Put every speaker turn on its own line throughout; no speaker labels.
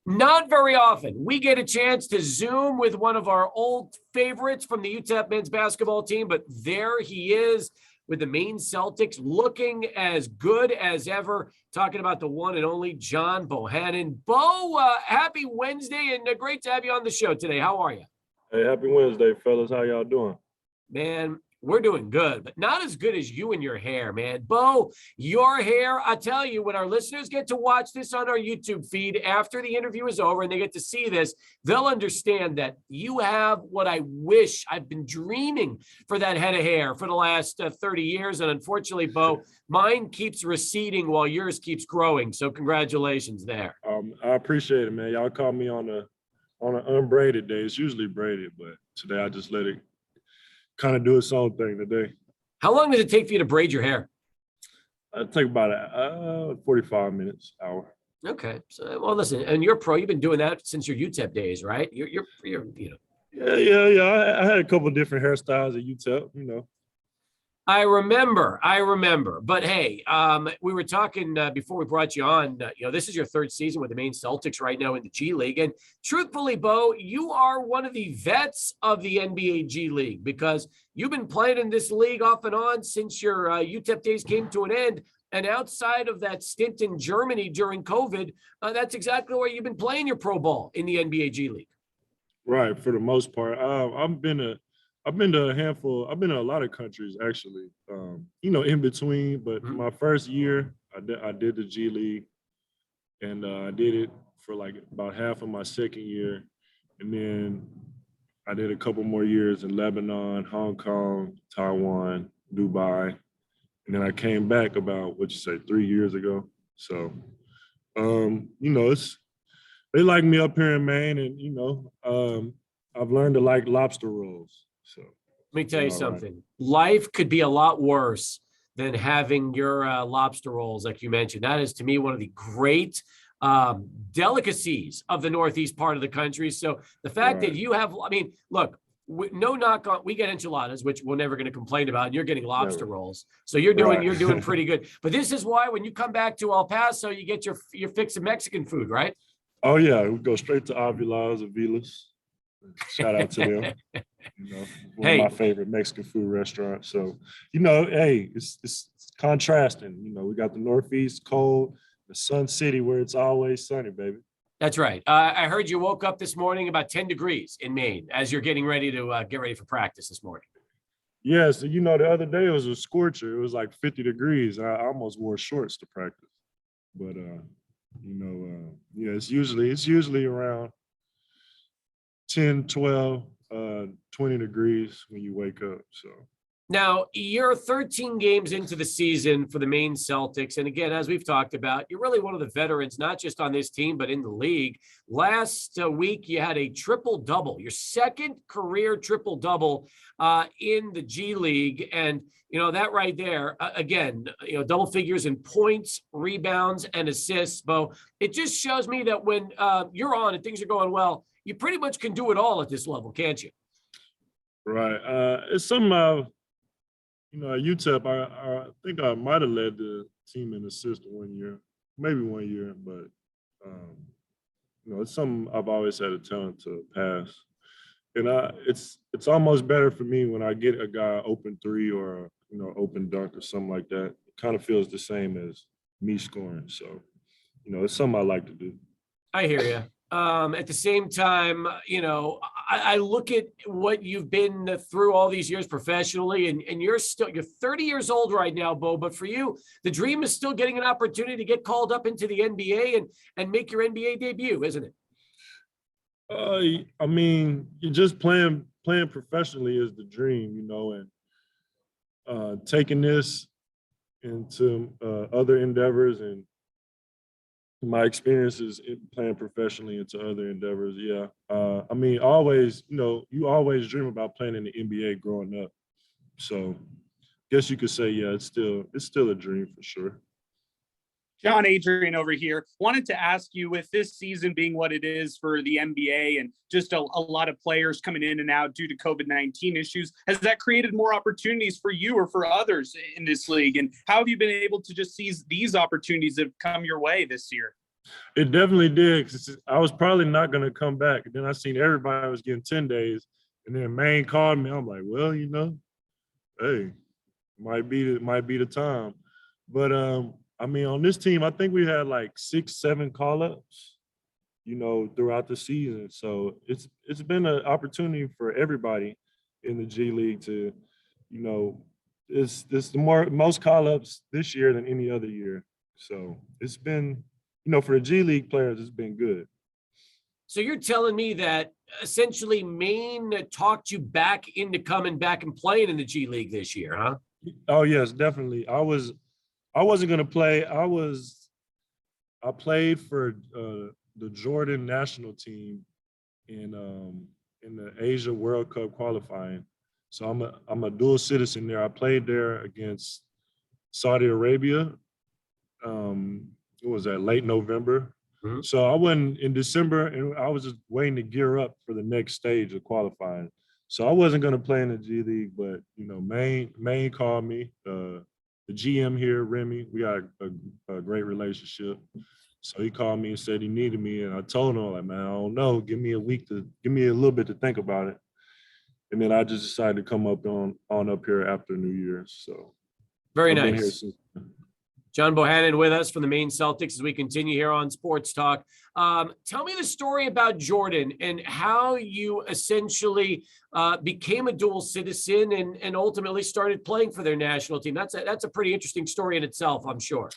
Not very often. We get a chance to Zoom with one of our old favorites from the UTEP men's basketball team, but there he is with the Maine Celtics looking as good as ever. Talking about the one and only John Bohannon. Bo, happy Wednesday, and great to have you on the show today. How are you?
Hey, happy Wednesday, fellas. How y'all doing?
Man, we're doing good, but not as good as you and your hair, man. Bo, your hair, I tell you, when our listeners get to watch this on our YouTube feed after the interview is over and they get to see this, they'll understand that you have what I wish I've been dreaming for that head of hair for the last 30 years. And unfortunately, Bo, mine keeps receding while yours keeps growing. So congratulations there.
I appreciate it, man. Y'all caught me on an unbraided day. It's usually braided, but today I just let it kind of do its own thing today.
How long does it take for you to braid your hair?
It take about 45 minutes, hour.
Okay. So, well, listen, and you're pro. You've been doing that since your UTEP days, right? You're you know.
Yeah. I had a couple of different hairstyles at UTEP, you know.
I remember. But hey, we were talking before we brought you on. This is your third season with the Maine Celtics right now in the G League. And truthfully, Bo, you are one of the vets of the NBA G League because you've been playing in this league off and on since your UTEP days came to an end. And outside of that stint in Germany during COVID, that's exactly where you've been playing your pro ball in the NBA G League.
Right, for the most part. I've been to a handful. I've been to a lot of countries actually. In between. But my first year, I did the G League, and I did it for like about half of my second year, and then I did a couple more years in Lebanon, Hong Kong, Taiwan, Dubai, and then I came back about 3 years ago. So, they like me up here in Maine, and I've learned to like lobster rolls. So
let me tell you something. Right. Life could be a lot worse than having your lobster rolls, like you mentioned. That is, to me, one of the great delicacies of the Northeast part of the country. So the fact that you have, look, no knock on, we get enchiladas, which we're never going to complain about. And you're getting lobster rolls. So you're doing pretty good. But this is why when you come back to El Paso, you get your fix of Mexican food, right?
Oh, yeah. We go straight to Avila's or Vilas. Shout out to them. One of my favorite Mexican food restaurants. So, it's contrasting. We got the Northeast cold, the Sun City where it's always sunny, baby.
That's right. I heard you woke up this morning about 10 degrees in Maine as you're getting ready to get ready for practice this morning.
Yeah, so the other day it was a scorcher. It was like 50 degrees. I almost wore shorts to practice. But it's usually around 10, 12, 20 degrees when you wake up. So
now you're 13 games into the season for the Maine Celtics. And again, as we've talked about, you're really one of the veterans, not just on this team, but in the league. Last week, you had a triple-double, your second career triple-double in the G League. And, that right there, again, double figures in points, rebounds, and assists, Bo. It just shows me that when you're on and things are going well, you pretty much can do it all at this level, can't you?
Right. It's something at UTEP, I think I might have led the team in assists one year, maybe 1 year, but it's something I've always had a talent to pass. And it's almost better for me when I get a guy open three or open dunk or something like that. It kind of feels the same as me scoring. So, it's something I like to do.
I hear you. At the same time, I look at what you've been through all these years professionally, and you're 30 years old right now, Bo. But for you, the dream is still getting an opportunity to get called up into the NBA and make your NBA debut, isn't it?
You're just playing professionally is the dream, and taking this into other endeavors and my experiences in playing professionally into other endeavors. Yeah. Always, you always dream about playing in the NBA growing up. So I guess you could say, yeah, it's still a dream for sure.
John, Adrian over here. Wanted to ask you, with this season being what it is for the NBA and just a lot of players coming in and out due to COVID-19 issues, has that created more opportunities for you or for others in this league? And how have you been able to just seize these opportunities that have come your way this year?
It definitely did. 'Cause I was probably not going to come back. And then I seen everybody was getting 10 days. And then Maine called me. I'm like, well, hey, might be the time. But I mean, on this team, I think we had like 6, 7 call-ups, throughout the season. So it's been an opportunity for everybody in the G League to, you know, it's the most call-ups this year than any other year. So it's been, for the G League players, it's been good.
So you're telling me that essentially Maine talked you back into coming back and playing in the G League this year, huh?
Oh yes, definitely. I wasn't gonna play. I played for the Jordan national team in the Asia World Cup qualifying. So I'm a dual citizen there. I played there against Saudi Arabia. It was that late November.
Mhm.
So I went in December, and I was just waiting to gear up for the next stage of qualifying. So I wasn't going to play in the G League, but Maine called me. The GM here, Remy, we got a great relationship. So he called me and said he needed me, and I told him, like, man, I don't know. Give me a little bit to think about it. And then I just decided to come up up here after New Year's. So
Very
I've been here
nice.
since.
John Bohannon with us from the Maine Celtics as we continue here on Sports Talk. Tell me the story about Jordan and how you essentially became a dual citizen and ultimately started playing for their national team. That's a pretty interesting story in itself, I'm sure.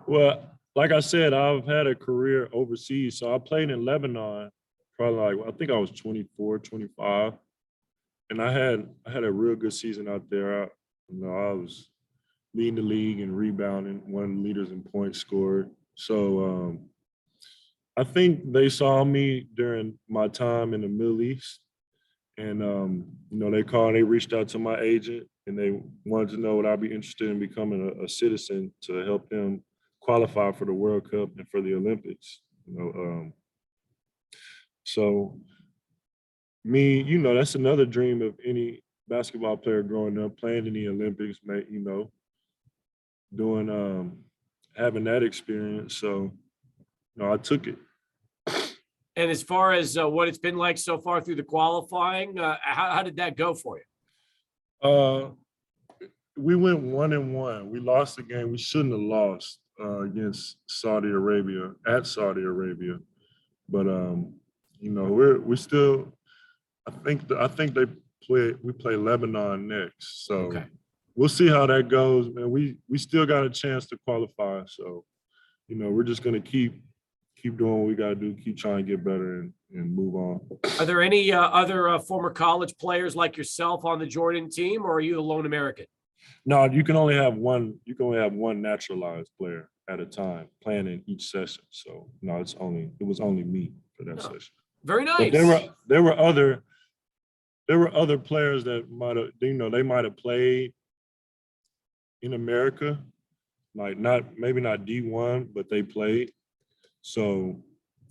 Well, like I said, I've had a career overseas. So I played in Lebanon, probably I think I was 24, 25. And I had a real good season out there. I was leading the league in rebounding, one of the leaders in points scored. So I think they saw me during my time in the Middle East. And, they reached out to my agent, and they wanted to know would I be interested in becoming a citizen to help them qualify for the World Cup and for the Olympics. So that's another dream of any basketball player growing up, playing in the Olympics, doing having that experience. So, I took it.
And as far as what it's been like so far through the qualifying, how did that go for you?
We went 1-1. We lost the game we shouldn't have lost against Saudi Arabia at Saudi Arabia, but we still. I think we play Lebanon next, so
Okay.
we'll see how that goes. Man, we still got a chance to qualify, so we're just gonna keep doing what we gotta do, keep trying to get better and move on.
Are there any other former college players like yourself on the Jordan team, or are you the lone American?
No, you can only have one. You can only have one naturalized player at a time playing in each session. So no, it was only me for that session.
Very nice.
But there were other players that they might have played in America, like maybe not D1, but they played. So,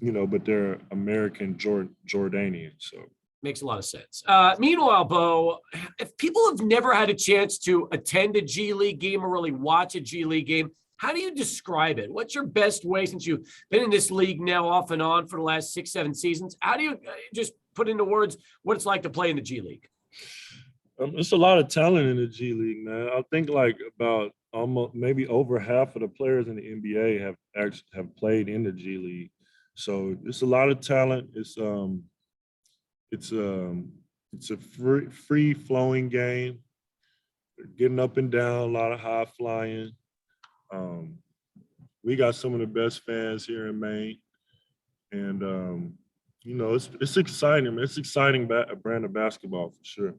but they're American Jordanian. So
Makes a lot of sense. Meanwhile, Bo, if people have never had a chance to attend a G League game or really watch a G League game, how do you describe it? What's your best way, since you've been in this league now off and on for the last 6, 7 seasons? How do you just put into words what it's like to play in the G League?
There's a lot of talent in the G League, man. I think like about almost maybe over half of the players in the NBA have played in the G League. So it's a lot of talent. It's a free flowing game. Getting up and down, a lot of high flying. We got some of the best fans here in Maine, and it's exciting. It's exciting brand of basketball for sure.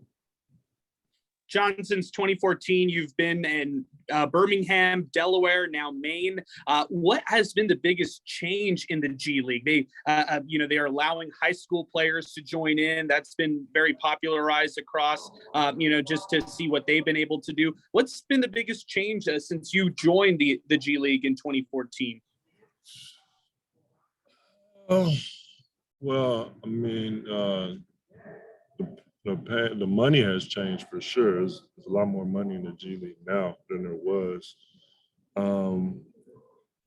John, since 2014, you've been in Birmingham, Delaware, now Maine. What has been the biggest change in the G League? They are allowing high school players to join in. That's been very popularized across, just to see what they've been able to do. What's been the biggest change since you joined the G League in 2014?
Oh, well, I mean, the money has changed for sure. There's a lot more money in the G League now than there was.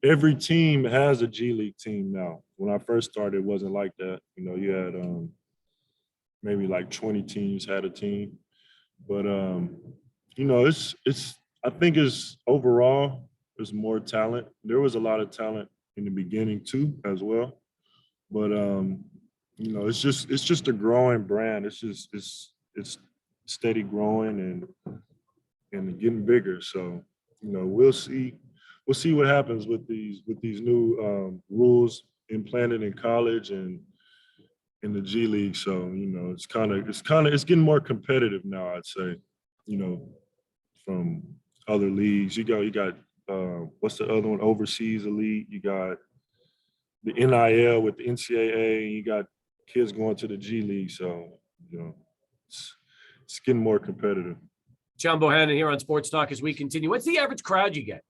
every team has a G League team now. When I first started, it wasn't like that. You had maybe like 20 teams had a team. But it's I think it's overall there's more talent. There was a lot of talent in the beginning too, as well. But it's just a growing brand. It's steady growing and getting bigger. So, we'll see what happens with these new rules implanted in college and in the G League. So, it's getting more competitive now, I'd say, from other leagues. You got what's the other one? Overseas Elite. You got the NIL with the NCAA. You got kids going to the G League. So, it's getting more competitive.
John Bohannon here on Sports Talk as we continue. What's the average crowd you get?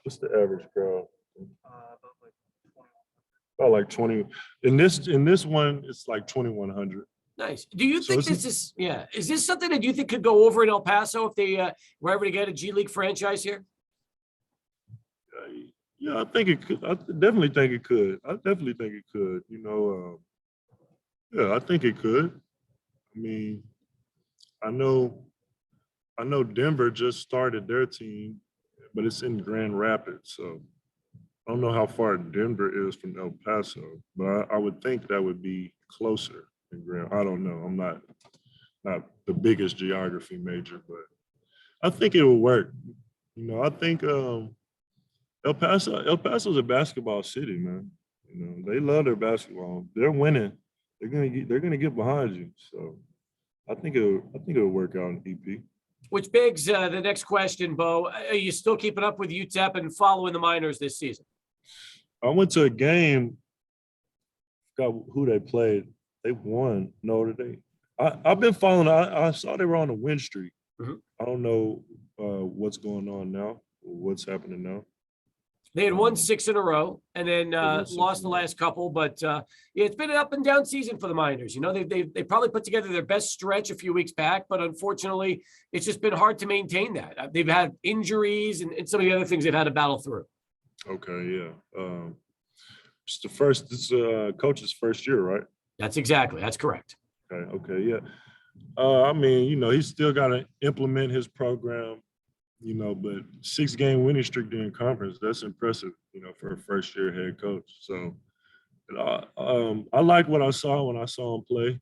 What's the average crowd? About like 20. In this one, it's like 2,100.
Nice. Do you think is this something that you think could go over in El Paso if they were ever to get a G League franchise here?
Yeah, I think it could. I definitely think it could. Yeah, I think it could. I mean, I know Denver just started their team, but it's in Grand Rapids, so I don't know how far Denver is from El Paso, but I would think that would be closer than Grand. I don't know. I'm not the biggest geography major, but I think it will work. I think El Paso's a basketball city, man. They love their basketball. They're winning. They're gonna get behind you. So I think it'll work out in EP.
Which begs the next question, Bo. Are you still keeping up with UTEP and following the Miners this season?
I went to a game. Forgot who they played. They won. No, I've been following. I saw they were on a win streak.
Mm-hmm.
I don't know what's going on now. What's happening now?
They had won 6 in a row and then lost the last couple. But it's been an up and down season for the Miners. They probably put together their best stretch a few weeks back, but unfortunately, it's just been hard to maintain that. They've had injuries and some of the other things they've had to battle through.
Okay, yeah. It's coach's first year, right?
That's correct.
Okay, yeah. I mean, he's still got to implement his program. But 6-game winning streak during conference, that's impressive, for a first-year head coach. So I like what I saw when I saw him play,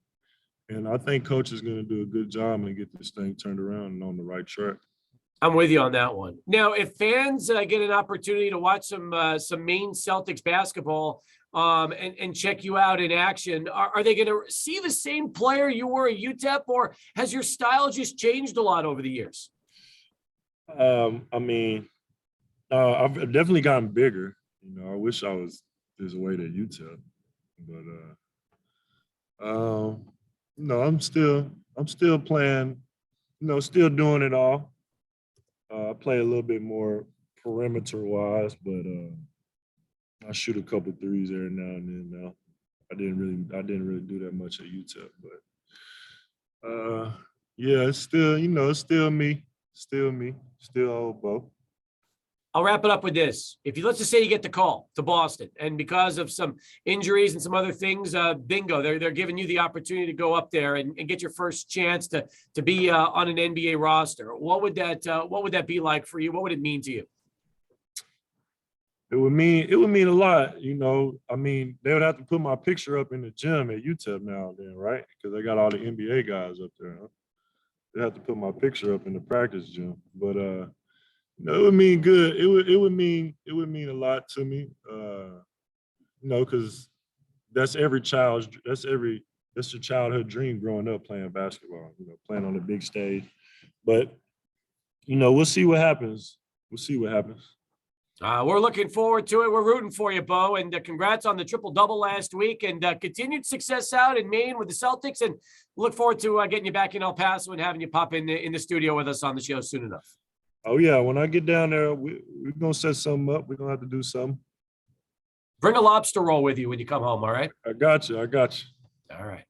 and I think coach is going to do a good job and get this thing turned around and on the right track.
I'm with you on that one. Now, if fans get an opportunity to watch some Maine Celtics basketball and check you out in action, are they going to see the same player you were at UTEP, or has your style just changed a lot over the years?
I mean, I've definitely gotten bigger. I wish I was this way to UTEP, but I'm still playing. Still doing it all. I play a little bit more perimeter wise, but I shoot a couple threes every now and then. Now, I didn't really do that much at UTEP, but yeah, it's still me. Still old Bo.
I'll wrap it up with this. Let's just say you get the call to Boston, and because of some injuries and some other things, bingo, they're giving you the opportunity to go up there and get your first chance to be on an NBA roster. What would that be like for you? What would it mean to you?
It would mean a lot. I mean, they would have to put my picture up in the gym at UTEP now and then, right? Because they got all the NBA guys up there. Huh? They have to put my picture up in the practice gym, but it would mean good. It would mean a lot to me, because that's your childhood dream growing up playing basketball. Playing on the big stage, but we'll see what happens.
We're looking forward to it. We're rooting for you, Bo, and congrats on the triple-double last week, and continued success out in Maine with the Celtics, and look forward to getting you back in El Paso and having you pop in the studio with us on the show soon enough.
Oh, yeah. When I get down there, we're going to set something up. We're going to have to do something.
Bring a lobster roll with you when you come home, all right?
I got you.
All right.